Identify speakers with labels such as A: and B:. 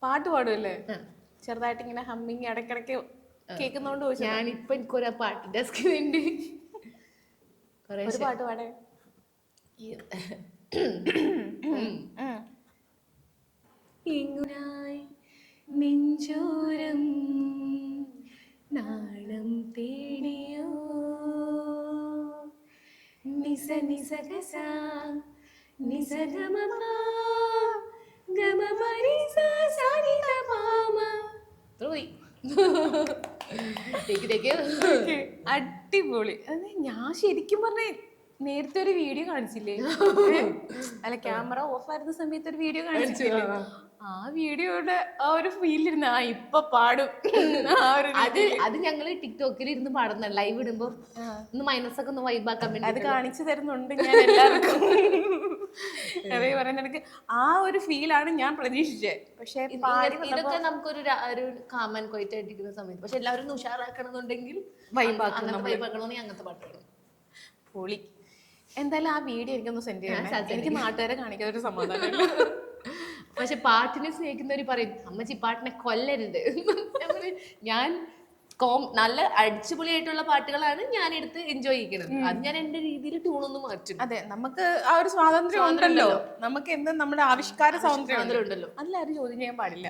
A: പാട്ട് പാടുമല്ലേ? ചെറുതായിട്ട് ഇങ്ങനെ ഹമ്മിങ് ഇടയ്ക്കിടയ്ക്ക് കേൾക്കുന്നോണ്ട് ചോദിച്ചു.
B: ഞാനിപ്പോ എനിക്കൊരു പാട്ട് ഡെസ്കിനുണ്ട്.
A: ഒരു പാട്ട് പാടേ.
B: ഇങ്ങുനായി നെഞ്ചോരം നാണം തേടിയോ നിസ നിസ ഗസ നിസ ഗമ ഗമ പരി സ സനി ത പാമ. പോയി.
A: അടിപൊളി. ഞാൻ ശരിക്കും പറഞ്ഞേ നേരത്തെ ഒരു വീഡിയോ കാണിച്ചില്ലേ? അല്ല, ക്യാമറ ഓഫ് ആയിരുന്ന സമയത്ത് ഒരു വീഡിയോ കാണിച്ചില്ലേ? ആ വീഡിയോയുടെ ആ ഒരു ഫീലിരുന്ന ഇപ്പൊ പാടും.
B: അത് ഞങ്ങള് ടിക്ടോക്കിൽ ഇരുന്ന് പാടുന്ന ലൈവ് ഇടുമ്പോ ഒന്ന് മൈനസൊക്കെ ഒന്ന് വൈബാക്കാൻ വേണ്ടി
A: അത് കാണിച്ചു തരുന്നുണ്ട് ഞാൻ എല്ലാവർക്കും. പറയുന്ന ആ ഒരു ഫീലാണ് ഞാൻ പ്രതീക്ഷിച്ചത്. പക്ഷെ
B: ഇതൊക്കെ നമുക്കൊരു കാമൻ കൊയിട്ടായിട്ടിരിക്കുന്ന സമയത്ത്, പക്ഷെ എല്ലാവരും ഉഷാറാക്കണമെന്നുണ്ടെങ്കിൽ വൈബാക്കണമെന്ന് അങ്ങനത്തെ പാട്ടുകൾ
A: പൊളി. എന്തായാലും ആ വീഡിയോ എനിക്കൊന്ന് സെൻഡ് ചെയ്യണം. എനിക്ക് നാട്ടുകാരെ കാണിക്കാൻ ഒരു സമാധാനം.
B: പക്ഷെ പാട്ടിനെ സ്നേഹിക്കുന്നവര് പറയും അമ്മച്ചി പാട്ടിനെ കൊല്ലരുത്. ഞാൻ നല്ല അടിച്ചുപൊളിയായിട്ടുള്ള പാട്ടുകളാണ് ഞാൻ എടുത്ത് എൻജോയ് ചെയ്യണത്. അത് ഞാൻ എന്റെ രീതിയിൽ ട്യൂണൊന്നും മാറ്റും.
A: അതെ, നമുക്ക് ആ ഒരു സ്വാതന്ത്ര്യം ഉണ്ടല്ലോ. നമുക്ക് എന്തും നമ്മുടെ ആവിഷ്കാര സ്വാതന്ത്ര്യം ഉണ്ടല്ലോ. അതിലാരും ചോദ്യം ചെയ്യാൻ പാടില്ല.